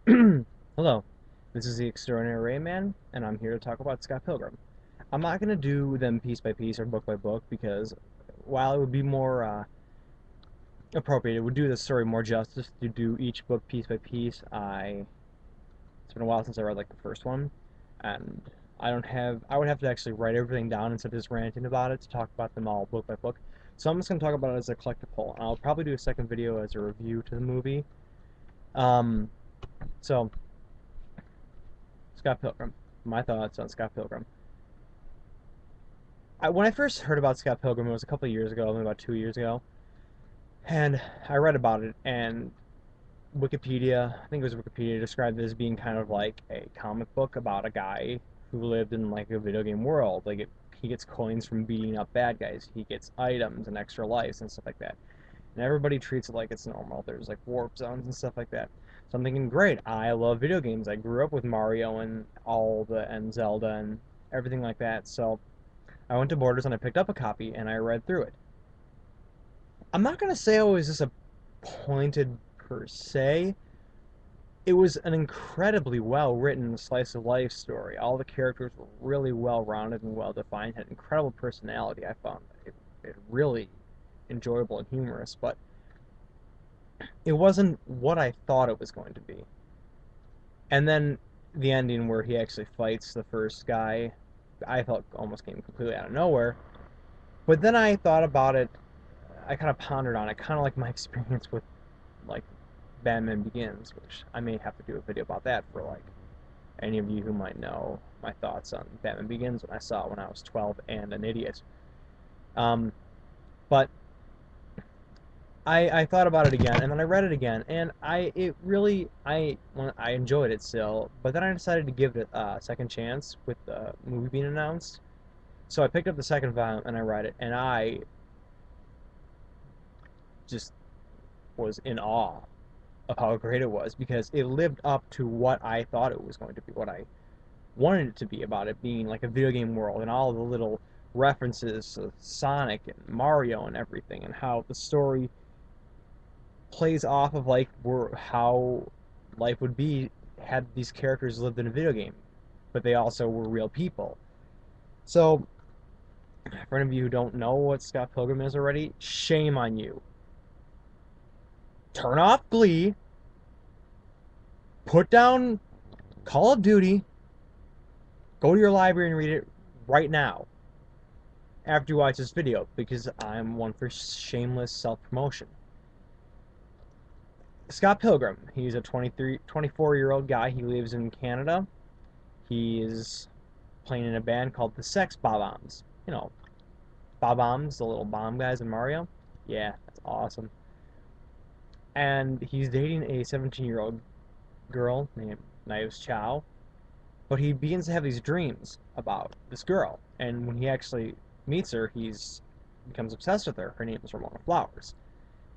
Hello, this is the Extraordinary Rayman, and I'm here to talk about Scott Pilgrim. I'm not going to do them piece by piece or book by book because while it would be more appropriate, it would do the story more justice to do each book piece by piece. It's been a while since I read like the first one, and I would have to actually write everything down instead of just ranting about it to talk about them all book by book. So I'm just going to talk about it as a collective whole, and I'll probably do a second video as a review to the movie. Um, so Scott Pilgrim. My thoughts on Scott Pilgrim. When I first heard about Scott Pilgrim, it was a couple of years ago, maybe about 2 years ago, and I read about it, and Wikipedia, I think it was Wikipedia, described it as being kind of like a comic book about a guy who lived in like a video game world. He gets coins from beating up bad guys, he gets items and extra lives and stuff like that. And everybody treats it like it's normal. There's like warp zones and stuff like that. So I'm thinking, great, I love video games. I grew up with Mario and Zelda and everything like that. So I went to Borders and I picked up a copy and I read through it. I'm not gonna say I was disappointed per se. It was an incredibly well written slice of life story. All the characters were really well rounded and well defined, had incredible personality. I found it really enjoyable and humorous, but it wasn't what I thought it was going to be. And then the ending where he actually fights the first guy, I felt almost came completely out of nowhere. But then I thought about it. I kind of pondered on it, kind of like my experience with like Batman Begins, which I may have to do a video about that for like any of you who might know my thoughts on Batman Begins when I saw it when I was 12 and an idiot. Um, but I thought about it again, and then I read it again, and I enjoyed it still. But then I decided to give it a second chance with the movie being announced. So I picked up the second volume and I read it, and I just was in awe of how great it was because it lived up to what I thought it was going to be, what I wanted it to be about it being like a video game world and all the little references to Sonic and Mario and everything, and how the story plays off of like how life would be had these characters lived in a video game, but they also were real people. So, for any of you who don't know what Scott Pilgrim is already, shame on you. Turn off Glee, put down Call of Duty, go to your library and read it right now after you watch this video because I'm one for shameless self promotion. Scott Pilgrim, he's a 24-year-old guy. He lives in Canada. He is playing in a band called the Sex Bob-ombs. You know, Bob-ombs, the little bomb guys in Mario. Yeah, that's awesome. And he's dating a 17-year-old girl named Knives Chow. But he begins to have these dreams about this girl. And when he actually meets her, he's becomes obsessed with her. Her name is Ramona Flowers.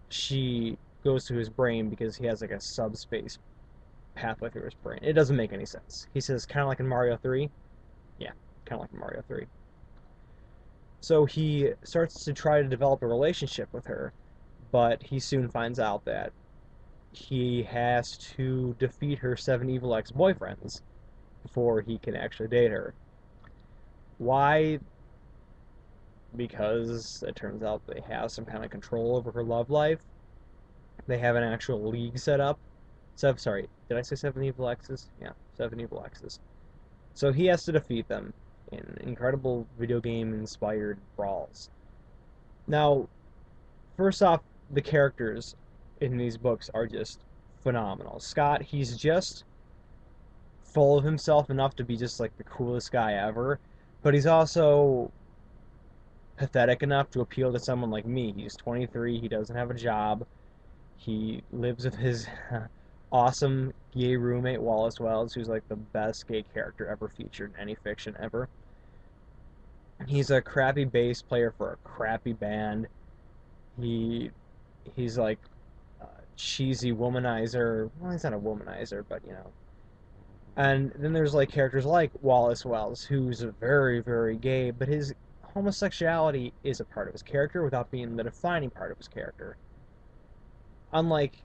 She goes to his brain because he has like a subspace pathway through his brain. It doesn't make any sense. He says, kind of like in Mario 3. Yeah, kind of like in Mario 3. So he starts to try to develop a relationship with her, but he soon finds out that he has to defeat her 7 evil ex-boyfriends before he can actually date her. Why? Because it turns out they have some kind of control over her love life. They have an actual league set up. Sorry, did I say 7 evil exes? Yeah, 7 evil exes. So he has to defeat them in incredible video game inspired brawls. Now, first off, the characters in these books are just phenomenal. Scott, he's just full of himself enough to be just like the coolest guy ever, but he's also pathetic enough to appeal to someone like me. He's 23, he doesn't have a job, he lives with his awesome gay roommate Wallace Wells, who's like the best gay character ever featured in any fiction ever. He's a crappy bass player for a crappy band. He he's like a cheesy womanizer. Well, he's not a womanizer, but you know. And then there's like characters like Wallace Wells, who's very, very gay, but his homosexuality is a part of his character without being the defining part of his character. Unlike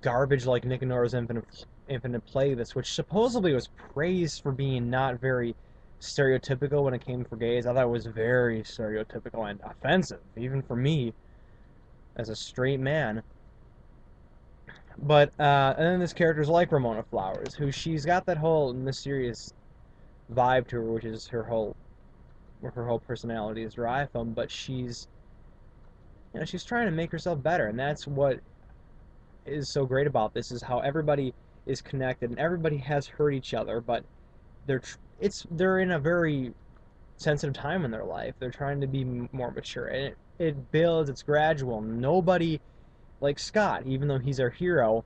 garbage like Nick and Nora's Infinite Playlist, which supposedly was praised for being not very stereotypical when it came for gays. I thought it was very stereotypical and offensive, even for me as a straight man. But and then there's characters like Ramona Flowers, who she's got that whole mysterious vibe to her, which is where her whole personality is derived from. But she's trying to make herself better, and that's what is so great about this is how everybody is connected and everybody has hurt each other, but they're in a very sensitive time in their life. They're trying to be more mature, and it builds. It's gradual. Nobody like Scott, even though he's our hero,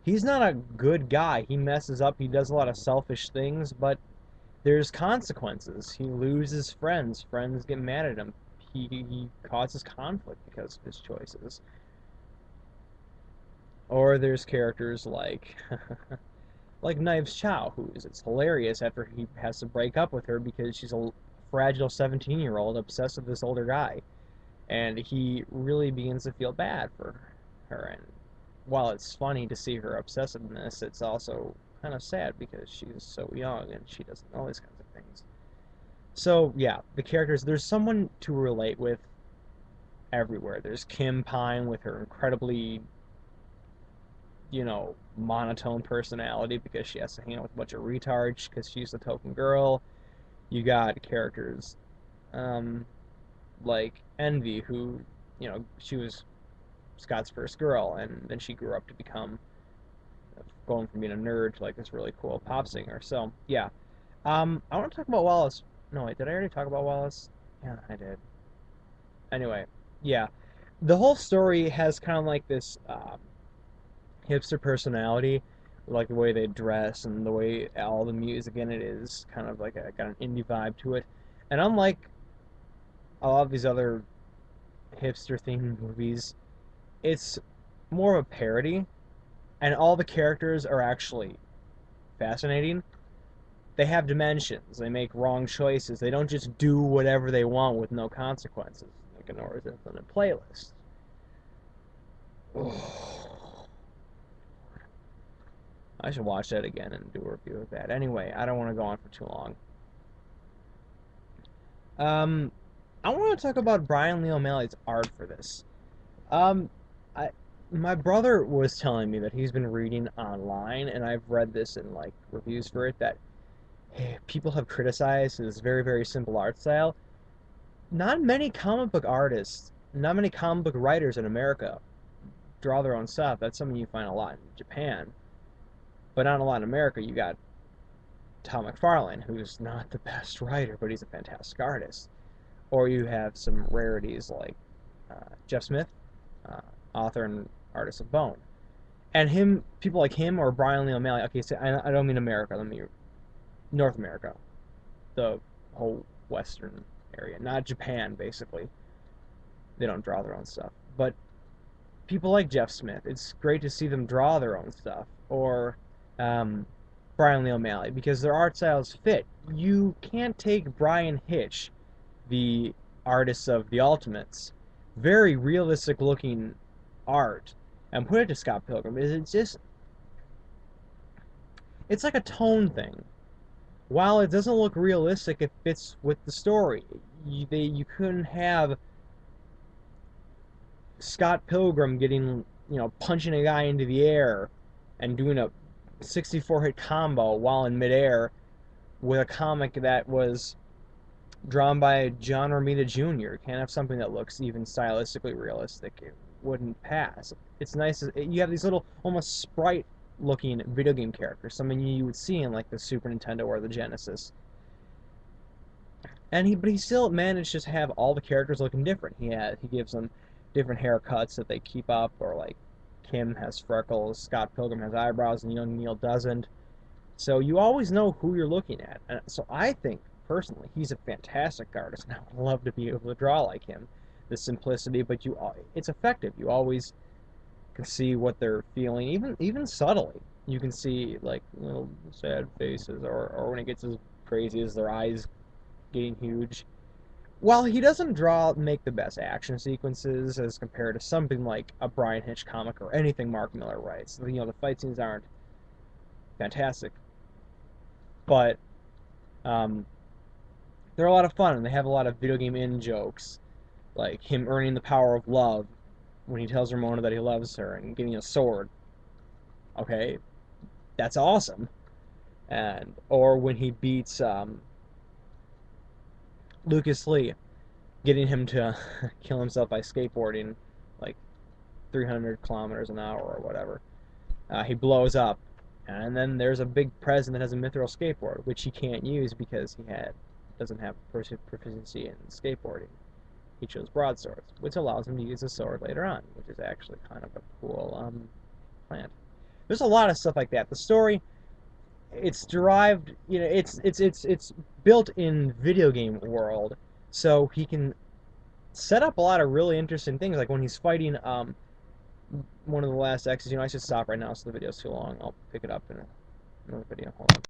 he's not a good guy. He messes up. He does a lot of selfish things, but there's consequences. He loses friends. Friends get mad at him. He causes conflict because of his choices. Or there's characters like like Knives Chow, it's hilarious after he has to break up with her because she's a fragile 17-year-old obsessed with this older guy, and he really begins to feel bad for her. And while it's funny to see her obsessiveness, it's also kind of sad because she's so young and she doesn't know these kinds of things. So yeah, the characters, there's someone to relate with everywhere. There's Kim Pine with her incredibly monotone personality because she has to hang out with a bunch of retards because she's the token girl. You got characters like Envy, who, she was Scott's first girl, and then she grew up to become going from being a nerd to like this really cool pop singer. So yeah, I want to talk about Wallace. No, wait, did I already talk about Wallace? Yeah, I did. Anyway, yeah, the whole story has kind of like this hipster personality, like the way they dress and the way all the music in it is kind of like got an indie vibe to it. And unlike a lot of these other hipster themed movies, it's more of a parody, and all the characters are actually fascinating. They have dimensions. They make wrong choices. They don't just do whatever they want with no consequences, like a Nora's Infinite Playlist. I should watch that again and do a review of that. Anyway, I don't want to go on for too long. Um, I want to talk about Brian Lee O'Malley's art for this. Um, I my brother was telling me that he's been reading online, and I've read this in like reviews for it that people have criticized his very very simple art style. Not many comic book artists, not many comic book writers in America draw their own stuff. That's something you find a lot in Japan, but not a lot in America. You got Tom McFarlane, who's not the best writer, but he's a fantastic artist. Or you have some rarities like Jeff Smith, uh, author and artist of Bone. And people like him or Brian Lee O'Malley. Okay, so I don't mean America. I mean North America, the whole Western area, not Japan. Basically, they don't draw their own stuff. But people like Jeff Smith, it's great to see them draw their own stuff. Or Brian Lee O'Malley, because their art styles fit. You can't take Brian Hitch, the artist of the Ultimates, very realistic looking art, and put it to Scott Pilgrim. It's like a tone thing. While it doesn't look realistic, it fits with the story. You couldn't have Scott Pilgrim getting, punching a guy into the air and doing a 64 hit combo while in midair with a comic that was drawn by John Romita Jr. You can't have something that looks even stylistically realistic. It wouldn't pass. It's nice. You have these little, almost sprite looking video game characters, something you would see in like the Super Nintendo or the Genesis. But he still managed to have all the characters looking different. He gives them different haircuts that they keep up, or like Kim has freckles, Scott Pilgrim has eyebrows, and young Neil doesn't. So you always know who you're looking at. And so I think personally he's a fantastic artist, and I would love to be able to draw like him. The simplicity, but it's effective. You always can see what they're feeling, even subtly. You can see like little sad faces, or when it gets as crazy as their eyes getting huge, while he doesn't make the best action sequences as compared to something like a Brian Hitch comic or anything Mark Miller writes, the fight scenes aren't fantastic, but um, they're a lot of fun and they have a lot of video game in jokes, like him earning the power of love when he tells Ramona that he loves her and getting a sword. Okay, that's awesome. And or when he beats Lucas Lee, getting him to kill himself by skateboarding like 300 kilometers an hour or whatever. He blows up, and then there's a big present that has a mithril skateboard, which he can't use because he doesn't have proficiency in skateboarding. He chose broadswords, which allows him to use a sword later on, which is actually kind of a cool plant. There's a lot of stuff like that. The story, it's derived, it's built in video game world, so he can set up a lot of really interesting things, like when he's fighting one of the last X's. I should stop right now so the video's too long. I'll pick it up in another video. Hold on.